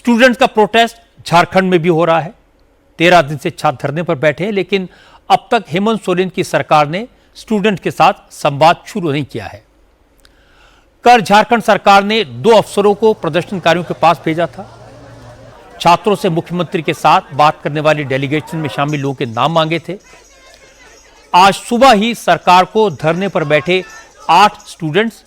Students का protest Jharkhand में भी हो रहा है। 13 दिन से छात्र धरने पर बैठे हैं, लेकिन अब तक हेमंत सोरेन की सरकार ने स्टूडेंट के साथ संवाद शुरू नहीं किया है। कल झारखंड सरकार ने 2 अफसरों को प्रदर्शनकारियों के पास भेजा था। छात्रों से मुख्यमंत्री के साथ बात करने वाली डेलीगेशन में शामिल लोगों के नाम मांगे थे। आज सुबह ही सरकार को धरने पर बैठे 8 स्टूडेंट्स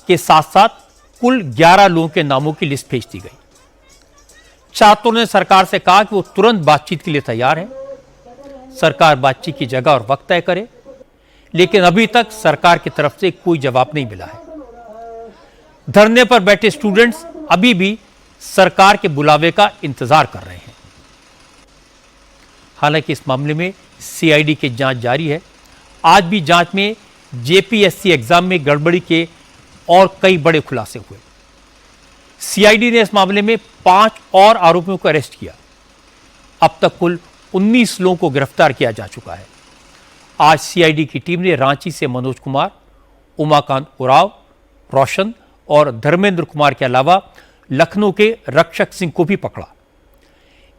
के साथ साथ कुल 11 लोगों के नामों की लिस्ट भेज दी गई। छात्रों ने सरकार से कहा कि वो तुरंत बातचीत के लिए तैयार है। सरकार बातचीत की जगह और वक्त तय करे, लेकिन अभी तक सरकार की तरफ से कोई जवाब नहीं मिला है। धरने पर बैठे स्टूडेंट्स अभी भी सरकार के बुलावे का इंतजार कर रहे हैं। हालांकि इस मामले में सीआईडी की जांच जारी है। आज भी जांच में जेपीएससी एग्जाम में गड़बड़ी के और कई बड़े खुलासे हुए। सीआईडी ने इस मामले में 5 और आरोपियों को अरेस्ट किया। अब तक कुल 19 लोगों को गिरफ्तार किया जा चुका है। आज सीआईडी की टीम ने रांची से मनोज कुमार, उमाकांत उराव, रोशन और धर्मेंद्र कुमार के अलावा लखनऊ के रक्षक सिंह को भी पकड़ा।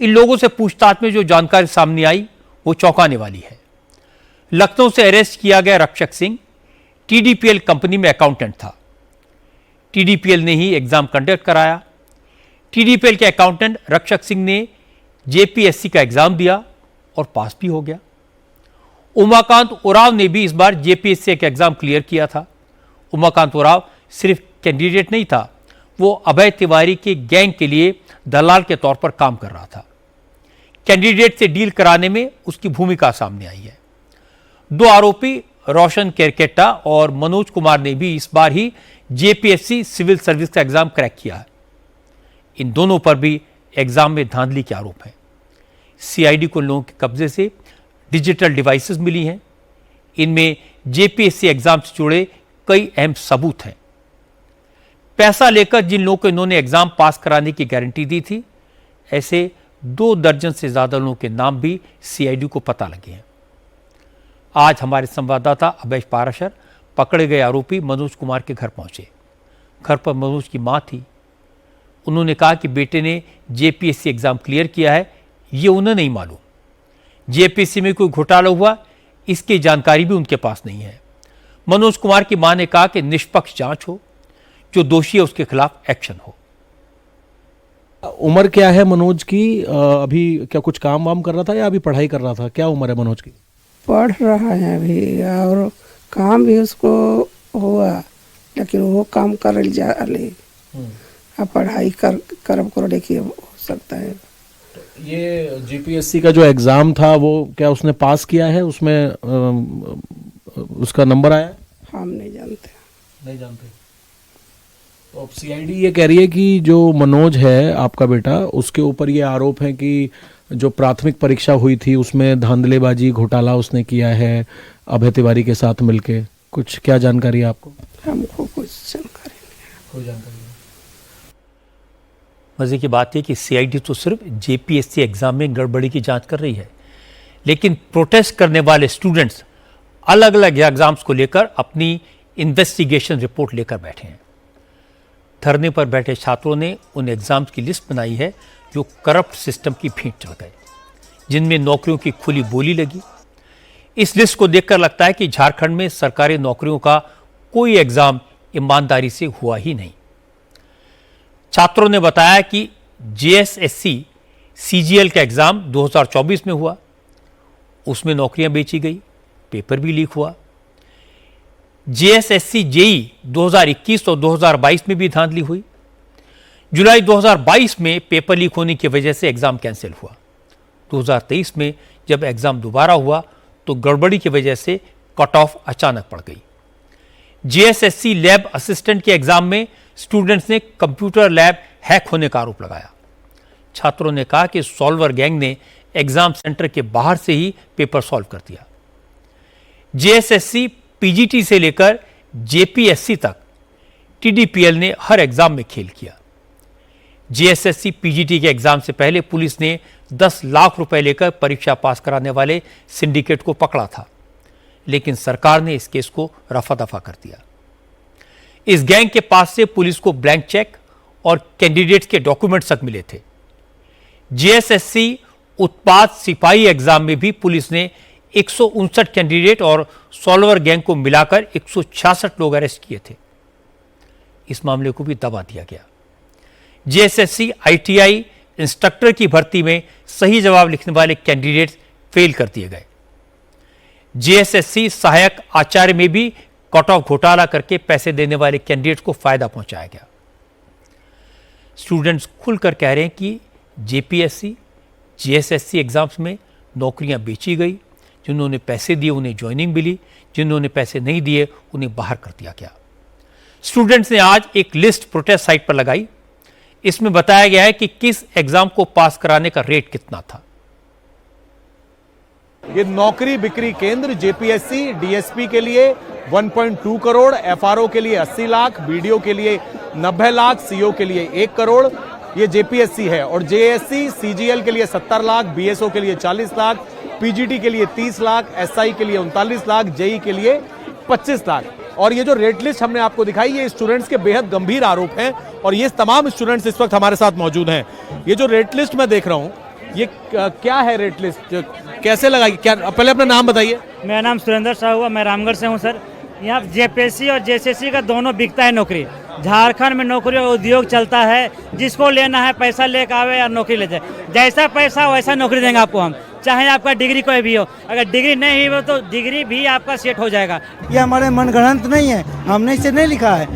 इन लोगों से पूछताछ में जो जानकारी सामने आई वो चौंकाने वाली है। लखनऊ से अरेस्ट किया गया रक्षक सिंह टीडीपीएल कंपनी में अकाउंटेंट था। टीडीपीएल ने ही एग्जाम कंडक्ट कराया। टीडीपीएल के अकाउंटेंट रक्षक सिंह ने जेपीएससी का एग्जाम दिया और पास भी हो गया। उमाकांत उराव ने भी इस बार जेपीएससी का एग्जाम क्लियर किया था। उमाकांत उराव सिर्फ कैंडिडेट नहीं था, वो अभय तिवारी के गैंग के लिए दलाल के तौर पर काम कर रहा था। कैंडिडेट से डील कराने में उसकी भूमिका सामने आई है। 2 आरोपी रोशन केरकेट्टा और मनोज कुमार ने भी इस बार ही जेपीएससी सिविल सर्विस का एग्जाम क्रैक किया है। इन दोनों पर भी एग्जाम में धांधली के आरोप हैं। सीआईडी को लोगों के कब्जे से डिजिटल डिवाइसेस मिली हैं। इनमें जेपीएससी एग्जाम से जुड़े कई अहम सबूत हैं। पैसा लेकर जिन लोगों को इन्होंने एग्जाम पास कराने की गारंटी दी थी, ऐसे 2 दर्जन से ज्यादा लोगों के नाम भी सीआईडी को पता लगे हैं। आज हमारे संवाददाता अभय पाराशर पकड़े गए आरोपी मनोज कुमार के घर पहुंचे। घर पर मनोज की मां थी। उन्होंने कहा कि बेटे ने जेपीएससी एग्जाम क्लियर किया है, ये उन्हें नहीं मालूम। जेपीएससी में कोई घोटाला हुआ, इसकी जानकारी भी उनके पास नहीं है। मनोज कुमार की मां ने कहा कि निष्पक्ष जांच हो, जो दोषी है उसके खिलाफ एक्शन हो। उम्र क्या है मनोज की? अभी क्या कुछ काम वाम कर रहा था या अभी पढ़ाई कर रहा था? क्या उम्र है मनोज की? पढ़ रहा है अभी, और काम भी उसको हुआ, लेकिन वो काम कर जा रही। अब पढ़ाई कर देखिए हो सकता है। ये जीपीएससी का जो एग्जाम था वो क्या उसने पास किया है? उसमें उसका नंबर आया? हम नहीं जानते। नहीं जानते। तो अब सीआईडी ये कह रही है कि जो मनोज है आपका बेटा, उसके ऊपर ये आरोप है कि जो प्राथमिक परीक्षा हुई थी उसमें धांधलेबाजी घोटाला उसने किया है अभय तिवारी के साथ मिलके। कुछ क्या जानकारी है आपको? हमको कुछ जानकारी नहीं। कोई जानकारी नहीं। मजे की बात है कि सीआईडी तो सिर्फ जेपीएससी एग्जाम में गड़बड़ी की जांच कर रही है, लेकिन प्रोटेस्ट करने वाले स्टूडेंट्स अलग अलग एग्जाम्स को लेकर अपनी इन्वेस्टिगेशन रिपोर्ट लेकर बैठे हैं। धरने पर बैठे छात्रों ने उन एग्जाम्स की लिस्ट बनाई है जो करप्ट सिस्टम की भेंट चढ़ गए, जिनमें नौकरियों की खुली बोली लगी। इस लिस्ट को देखकर लगता है कि झारखंड में सरकारी नौकरियों का कोई एग्जाम ईमानदारी से हुआ ही नहीं। छात्रों ने बताया कि जेएसएससी सीजीएल का एग्जाम 2024 में हुआ, उसमें नौकरियां बेची गई, पेपर भी लीक हुआ। जेएसएससी जेई 2021 और 2022 में भी धांधली हुई। जुलाई 2022 में पेपर लीक होने की वजह से एग्जाम कैंसिल हुआ। 2023 में जब एग्जाम दोबारा हुआ तो गड़बड़ी की वजह से कट ऑफ अचानक पड़ गई। जेएसएससी लैब असिस्टेंट के एग्जाम में स्टूडेंट्स ने कंप्यूटर लैब हैक होने का आरोप लगाया। छात्रों ने कहा कि सॉल्वर गैंग ने एग्जाम सेंटर के बाहर से ही पेपर सॉल्व कर दिया। जेएसएससी पीजीटी से लेकर जेपीएससी तक टीडीपीएल ने हर एग्जाम में खेल किया। जेएसएससी पीजीटी के एग्जाम से पहले पुलिस ने 10 लाख रुपए लेकर परीक्षा पास कराने वाले सिंडिकेट को पकड़ा था, लेकिन सरकार ने इस केस को रफा दफा कर दिया। इस गैंग के पास से पुलिस को ब्लैंक चेक और कैंडिडेट्स के डॉक्यूमेंट्स तक मिले थे। जेएसएससी उत्पाद सिपाही एग्जाम में भी पुलिस ने 159 कैंडिडेट और सॉल्वर गैंग को मिलाकर 166 लोग अरेस्ट किए थे। इस मामले को भी दबा दिया गया। जेएसएससी आईटीआई इंस्ट्रक्टर की भर्ती में सही जवाब लिखने वाले कैंडिडेट फेल कर दिए गए। जेएसएससी सहायक आचार्य में भी कट ऑफ घोटाला करके पैसे देने वाले कैंडिडेट को फायदा पहुंचाया गया। स्टूडेंट्स खुलकर कह रहे हैं कि जेपीएससी जेएसएससी एग्जाम्स में नौकरियां बेची गई। जिन्होंने पैसे दिए उन्हें ज्वाइनिंग मिली, जिन्होंने पैसे नहीं दिए उन्हें बाहर कर दिया गया। स्टूडेंट्स ने आज एक लिस्ट प्रोटेस्ट साइट पर लगाई। इसमें बताया गया है कि किस एग्जाम को पास कराने का रेट कितना था। ये नौकरी बिक्री केंद्र जेपीएससी डीएसपी के लिए 1.2 करोड़, एफआरओ के लिए 80 लाख, बीडीओ के लिए 90 लाख, सीओ के लिए 1 करोड़, ये जेपीएससी है। और जेएससी सीजीएल के लिए 70 लाख, बीएसओ के लिए 40 लाख, पीजीटी के लिए 30 लाख, एसआई के लिए 39 लाख, जेई के लिए 25 लाख। और ये जो रेट लिस्ट हमने आपको दिखाई, ये स्टूडेंट्स के बेहद गंभीर आरोप हैं और ये तमाम स्टूडेंट्स इस वक्त हमारे साथ मौजूद हैं। ये जो रेट लिस्ट मैं देख रहा हूँ, ये क्या है रेट लिस्ट, कैसे लगाई, क्या पहले अपना नाम बताइए। मेरा नाम सुरेंद्र साहू है, मैं रामगढ़ से हूँ सर। यहाँ जेपीएससी और जेएसएससी का दोनों बिकता है नौकरी। झारखंड में नौकरी और उद्योग चलता है, जिसको लेना है पैसा लेकर आवे या नौकरी ले जाए। जैसा पैसा वैसा नौकरी देंगे आपको हम, चाहे आपका डिग्री कोई भी हो। अगर डिग्री नहीं हो तो डिग्री भी आपका सेट हो जाएगा। ये हमारे मनगढ़ंत नहीं है, हमने इसे नहीं लिखा है,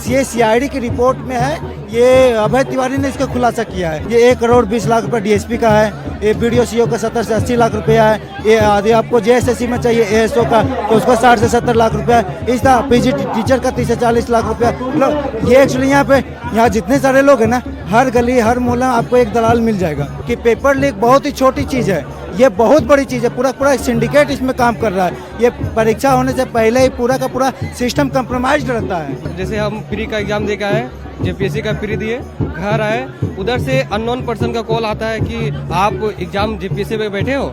ये सीआईडी की रिपोर्ट में है। ये अभय तिवारी ने इसका खुलासा किया है। ये 1 करोड़ 20 लाख रुपए डीएसपी का है, ये बीडीओ सीओ का 70 से 80 लाख रुपया है। ये आदि आपको जेएसएससी में चाहिए एएसओ का, तो उसका 60 से 70 लाख रुपया है। इस तरह पीजीटी टीचर का 30 से 40 लाख रुपया। मतलब ये एक्चुअली यहाँ जितने सारे लोग हैं ना, हर गली हर मोहल्ला आपको एक दलाल मिल जाएगा। कि पेपर लीक बहुत ही छोटी चीज़ है, ये बहुत बड़ी चीज़ है। पूरा एक सिंडिकेट इसमें काम कर रहा है। ये परीक्षा होने से पहले ही पूरा का पूरा सिस्टम कंप्रोमाइज रहता है। जैसे हम प्री का एग्जाम दे के आए, जेपीएससी का प्री दिए, घर आए, उधर से अननोन पर्सन का कॉल आता है कि आप एग्जाम जेपीएससी में बैठे हो।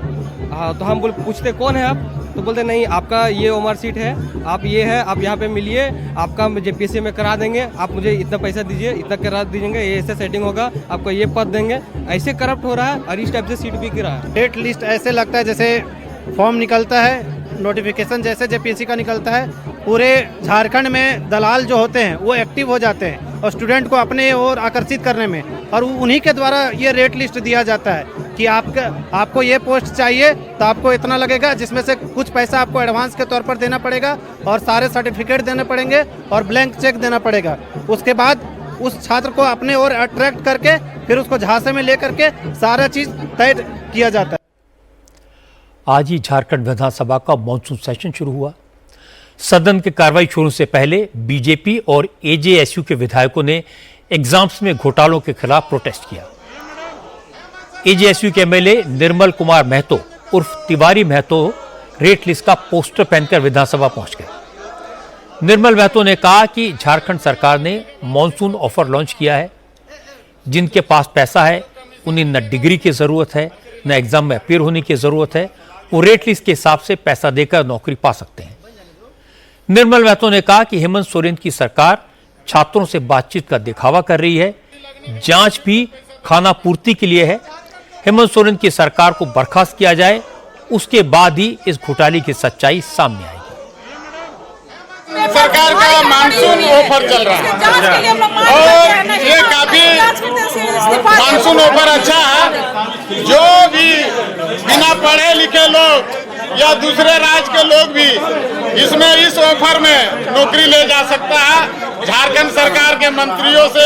तो हम पूछते कौन है आप, तो बोलते नहीं आपका ये उम्र सीट है, आप ये है, आप यहाँ पे मिलिए, आपका जेपीएससी में करा देंगे, आप मुझे इतना पैसा दीजिए, इतना करा दीजिएगा, ये ऐसे सेटिंग होगा, आपको ये पद देंगे। ऐसे करप्ट हो रहा है और इस टाइप से सीट भी गिरा है। डेट लिस्ट ऐसे लगता है जैसे फॉर्म निकलता है, नोटिफिकेशन जैसे जेपीएससी का निकलता है। पूरे झारखंड में दलाल जो होते हैं वो एक्टिव हो जाते हैं और स्टूडेंट को अपने ओर आकर्षित करने में, और उन्हीं के द्वारा ये रेट लिस्ट दिया जाता है कि आपको ये पोस्ट चाहिए तो आपको इतना लगेगा, जिसमें से कुछ पैसा आपको एडवांस के तौर पर देना पड़ेगा और सारे सर्टिफिकेट देने पड़ेंगे और ब्लैंक चेक देना पड़ेगा। उसके बाद उस छात्र को अपने ओर अट्रैक्ट करके फिर उसको झांसे में लेकर के सारा चीज़ तय किया जाता है। आज ही झारखंड विधानसभा का मॉनसून सेशन शुरू हुआ। सदन की कार्रवाई शुरू से पहले बीजेपी और एजेएसयू के विधायकों ने एग्जाम्स में घोटालों के खिलाफ प्रोटेस्ट किया। एजेएसयू के एमएलए निर्मल कुमार महतो उर्फ तिवारी महतो रेट लिस्ट का पोस्टर पहनकर विधानसभा पहुंच गए। निर्मल महतो ने कहा कि झारखंड सरकार ने मॉनसून ऑफर लॉन्च किया है। जिनके पास पैसा है उन्हें न डिग्री की जरूरत है, न एग्जाम में अपीयर होने की जरूरत है, वो रेट लिस्ट के हिसाब से पैसा देकर नौकरी पा सकते हैं। निर्मल महतो ने कहा कि हेमंत सोरेन की सरकार छात्रों से बातचीत का दिखावा कर रही है, जांच भी खाना पूर्ति के लिए है। हेमंत सोरेन की सरकार को बर्खास्त किया जाए, उसके बाद ही इस घोटाले की सच्चाई सामने आएगी। सरकार का मानसून ऑफर चल रहा है और ये काफी मानसून ऑफर अच्छा है। जो भी बिना पढ़े लिखे लोग या दूसरे राज्य के लोग भी इसमें इस ऑफर में नौकरी ले जा सकता है। झारखंड सरकार के मंत्रियों से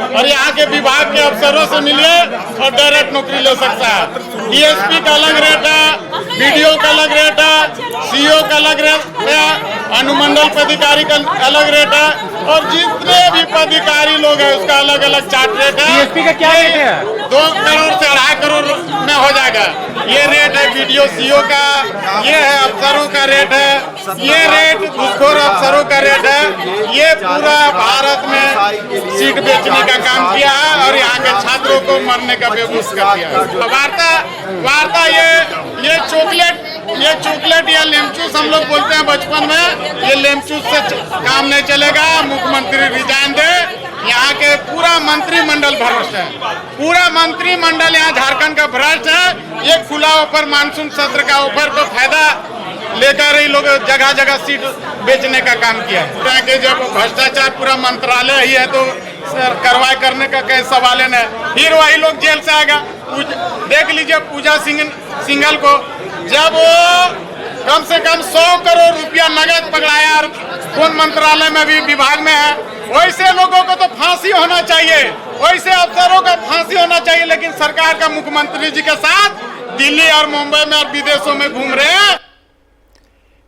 और यहाँ के विभाग के अफसरों से मिलिए और डायरेक्ट नौकरी ले सकता है। डीएसपी का अलग रेट है, बीडीओ का अलग रेट है, सीओ का अलग रेट है, अनुमंडल पदाधिकारी का अलग रेट है और जितने भी पदाधिकारी लोग हैं उसका अलग अलग चार्ट रेट है। डीएसपी का क्या रेट है? 2 करोड़ से 2.5 करोड़ में हो जाएगा। ये रेट है बीडीओ सीओ का, ये है अफसरों का रेट है, ये रेट घूसखोर अफसरों का रेट है। ये पूरा भारत में सीट बेचने का काम किया है और यहाँ के छात्रों को मरने का बेबूस कर दिया है। वार्ता ये चॉकलेट या लेमचूस हम लोग बोलते हैं बचपन में, ये लेमचूस से काम नहीं चलेगा। मुख्यमंत्री रिजाइन दे यहाँ के पूरा मंत्रिमंडल भ्रष्ट है, पूरा मंत्रिमंडल यहाँ झारखंड का भ्रष्ट है। ये खुला ऑफर मानसून सत्र का ऑफर को फायदा लेकर ही लोग जगह जगह सीट बेचने का काम किया है। कि जब भ्रष्टाचार पूरा मंत्रालय ही है तो कार्रवाई करने का कई सवाल है, फिर वही लोग जेल से आएगा। देख लीजिए पूजा सिंघल को, जब वो कम से कम 100 करोड़ रुपया नगद पकड़ाया और कौन मंत्रालय में भी विभाग में है, वैसे लोगों को तो फांसी होना चाहिए, वैसे अफसरों का फांसी होना चाहिए। लेकिन सरकार का मुख्यमंत्री जी के साथ दिल्ली और मुंबई में और विदेशों में घूम रहे हैं।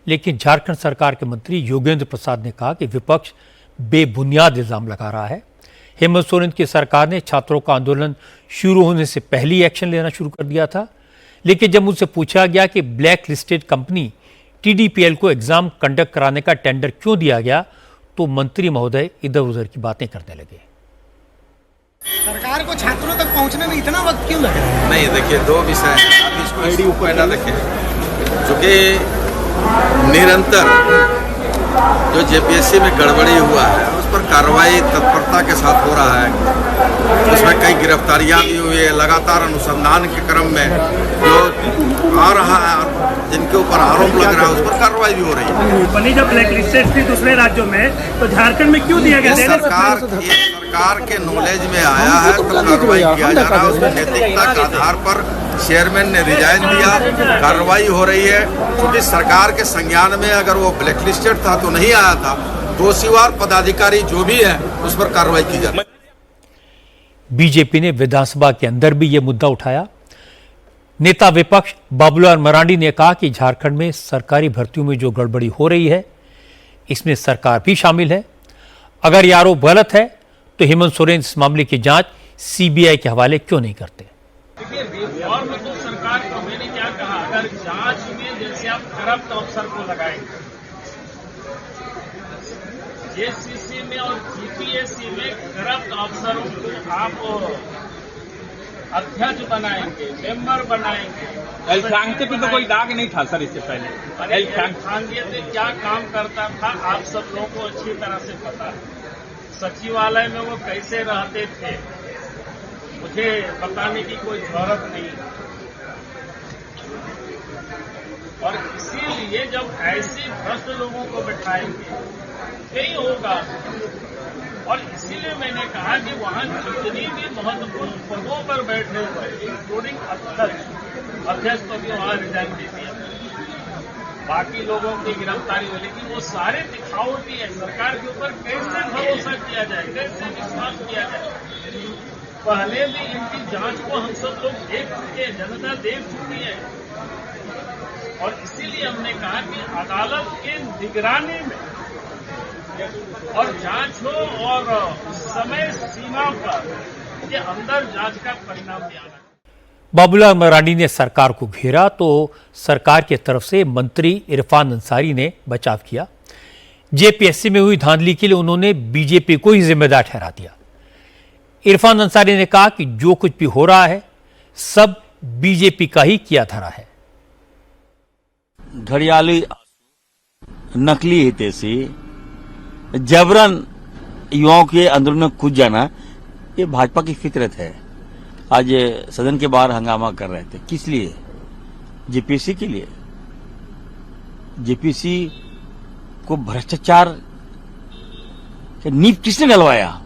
लेकिन झारखंड सरकार के मंत्री योगेंद्र प्रसाद ने कहा कि विपक्ष बेबुनियाद इल्जाम लगा रहा है। हेमंत सोरेन की सरकार ने छात्रों का आंदोलन शुरू होने से पहले ही एक्शन लेना शुरू कर दिया था, लेकिन जब उनसे पूछा गया कि ब्लैक लिस्टेड कंपनी टीडीपीएल को एग्जाम कंडक्ट कराने का टेंडर क्यों दिया गया, तो मंत्री महोदय इधर उधर की बातें करने लगे। सरकार को छात्रों तक पहुंचने में इतना वक्त क्यों लगा? नहीं, देखिए दो विषय हैं, आप इसको पहला देखें, चूँकि निरंतर जो जेपीएससी में गड़बड़ी हुआ है उस पर कार्रवाई तत्परता के साथ हो रहा है। उसमें कई गिरफ्तारियां भी हुई है, लगातार अनुसंधान के क्रम में जो आ रहा है, जिनके ऊपर आरोप लग रहा है उस पर कार्रवाई भी हो रही है। बनी जब ब्लैक लिस्टेड थी दूसरे राज्यों में, तो झारखंड में क्यों दिया गया? सरकार के नॉलेज में आया है तो कार्रवाई किया जा रहा है। उसमें नैतिकता के आधार पर चेयरमैन ने रिजाइन दिया, कार्रवाई हो रही है। क्योंकि सरकार के संज्ञान में अगर वो ब्लैक लिस्टेड था तो नहीं आया था, दोषीवार पदाधिकारी जो भी है उस पर कार्रवाई की जाए। बीजेपी ने विधानसभा के अंदर भी यह मुद्दा उठाया। नेता विपक्ष बाबूलाल मरांडी ने कहा कि झारखंड में सरकारी भर्तियों में जो गड़बड़ी हो रही है इसमें सरकार भी शामिल है। अगर यह आरोप गलत है तो हेमंत सोरेन इस मामले की जांच सीबीआई के हवाले क्यों नहीं करते? देखिए, रिफॉर्म तो सरकार को, मैंने क्या कहा, अगर जांच में जैसे आप करप्ट अफसर को लगाएंगे, जेसीसी में और जीपीएससी में करप्ट अफसरों को आप अध्यक्ष बनाएंगे, मेंबर बनाएंगे। एलफ्रांके पे तो कोई दाग नहीं था सर इससे पहले। एलफ्रांके से क्या काम करता था आप सब लोगों को अच्छी तरह से पता है। सचिवालय में वो कैसे रहते थे मुझे बताने की कोई जरूरत नहीं। और इसीलिए जब ऐसे भ्रष्ट लोगों को बैठाएंगे नहीं होगा। और इसीलिए मैंने कहा कि वहां जितनी भी महत्वपूर्ण पदों पर बैठे हुए इंक्लूडिंग अध्यक्ष को भी वहां रिजाइन दे दिया, बाकी लोगों की गिरफ्तारी हुई, लेकिन वो सारे दिखावटी है। सरकार के ऊपर कैसे भरोसा किया जाए, कैसे विश्वास किया जाए? पहले भी इनकी जांच को हम सब लोग देख चुके हैं, जनता देख चुकी है। और इसीलिए हमने कहा कि अदालत के निगरानी में और जांच हो और समय सीमा पर के अंदर जांच का परिणाम भी आना। बाबूलाल मरांडी ने सरकार को घेरा तो सरकार की तरफ से मंत्री इरफान अंसारी ने बचाव किया। जेपीएससी में हुई धांधली के लिए उन्होंने बीजेपी को ही जिम्मेदार ठहरा दिया। इरफान अंसारी ने कहा कि जो कुछ भी हो रहा है सब बीजेपी का ही किया धरा है। घड़ियाली नकली हितैषी जबरन युवाओं के आंदोलन में कूद जाना, ये भाजपा की फितरत है। आज सदन के बाहर हंगामा कर रहे थे, किस लिए? जेपीएससी के लिए। जेपीएससी को भ्रष्टाचार की नींव किसने डलवाया?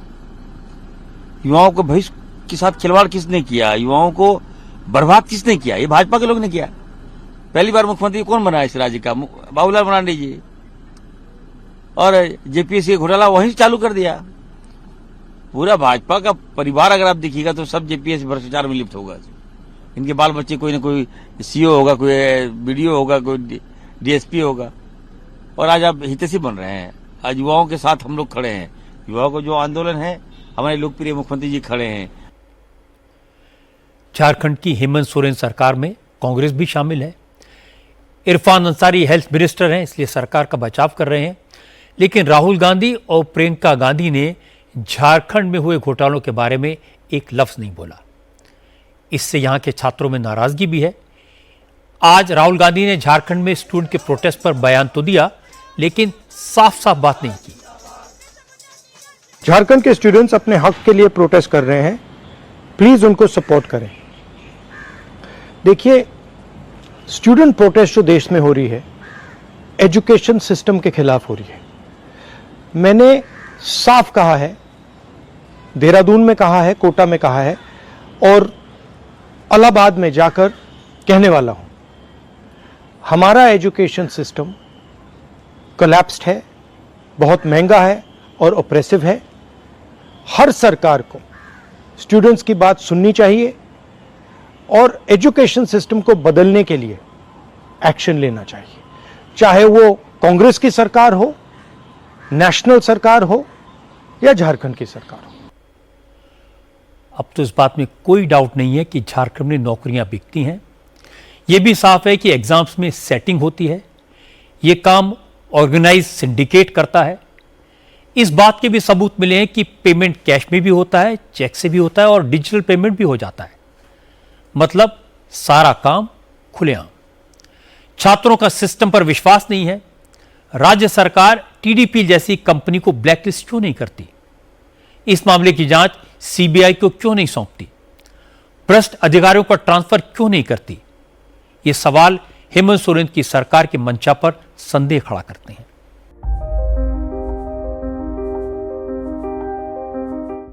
युवाओं को भविष्य के साथ खिलवाड़ किसने किया? युवाओं को बर्बाद किसने किया? ये भाजपा के लोग ने किया। पहली बार मुख्यमंत्री कौन बना इस राज्य का? बाबूलाल मरांडी जी। और जेपीएससी घोटाला वहीं चालू कर दिया। पूरा भाजपा का परिवार अगर आप देखिएगा तो सब जेपीएससी भ्रष्टाचार में लिप्त होगा। इनके बाल बच्चे कोई ना कोई सीओ होगा, कोई बीडीओ होगा, कोई डीएसपी होगा। और आज आप हितैषी बन रहे हैं। आज युवाओं के साथ हम लोग खड़े हैं। युवाओं को जो आंदोलन है, हमारे लोकप्रिय मुख्यमंत्री जी खड़े हैं। झारखंड की हेमंत सोरेन सरकार में कांग्रेस भी शामिल है। इरफान अंसारी हेल्थ मिनिस्टर हैं, इसलिए सरकार का बचाव कर रहे हैं। लेकिन राहुल गांधी और प्रियंका गांधी ने झारखंड में हुए घोटालों के बारे में एक लफ्ज नहीं बोला। इससे यहां के छात्रों में नाराजगी भी है। आज राहुल गांधी ने झारखंड में स्टूडेंट के प्रोटेस्ट पर बयान तो दिया, लेकिन साफ साफ बात नहीं की। झारखंड के स्टूडेंट्स अपने हक के लिए प्रोटेस्ट कर रहे हैं, प्लीज उनको सपोर्ट करें। देखिए, स्टूडेंट प्रोटेस्ट जो देश में हो रही है, एजुकेशन सिस्टम के खिलाफ हो रही है। मैंने साफ कहा है, देहरादून में कहा है, कोटा में कहा है और इलाहाबाद में जाकर कहने वाला हूं, हमारा एजुकेशन सिस्टम कोलैप्स्ड है, बहुत महंगा है और ऑप्रेसिव है। हर सरकार को स्टूडेंट्स की बात सुननी चाहिए और एजुकेशन सिस्टम को बदलने के लिए एक्शन लेना चाहिए, चाहे वो कांग्रेस की सरकार हो, नेशनल सरकार हो या झारखंड की सरकार हो। अब तो इस बात में कोई डाउट नहीं है कि झारखंड में नौकरियां बिकती हैं। यह भी साफ है कि एग्जाम्स में सेटिंग होती है। यह काम ऑर्गेनाइज सिंडिकेट करता है। इस बात के भी सबूत मिले हैं कि पेमेंट कैश में भी होता है, चेक से भी होता है और डिजिटल पेमेंट भी हो जाता है। मतलब सारा काम खुलेआम। छात्रों का सिस्टम पर विश्वास नहीं है। राज्य सरकार टीडीपी जैसी कंपनी को ब्लैकलिस्ट क्यों नहीं करती? इस मामले की जांच सीबीआई को क्यों नहीं सौंपती? भ्रष्ट अधिकारियों का ट्रांसफर क्यों नहीं करती? ये सवाल हेमंत सोरेन की सरकार के मंचा पर संदेह खड़ा करते हैं।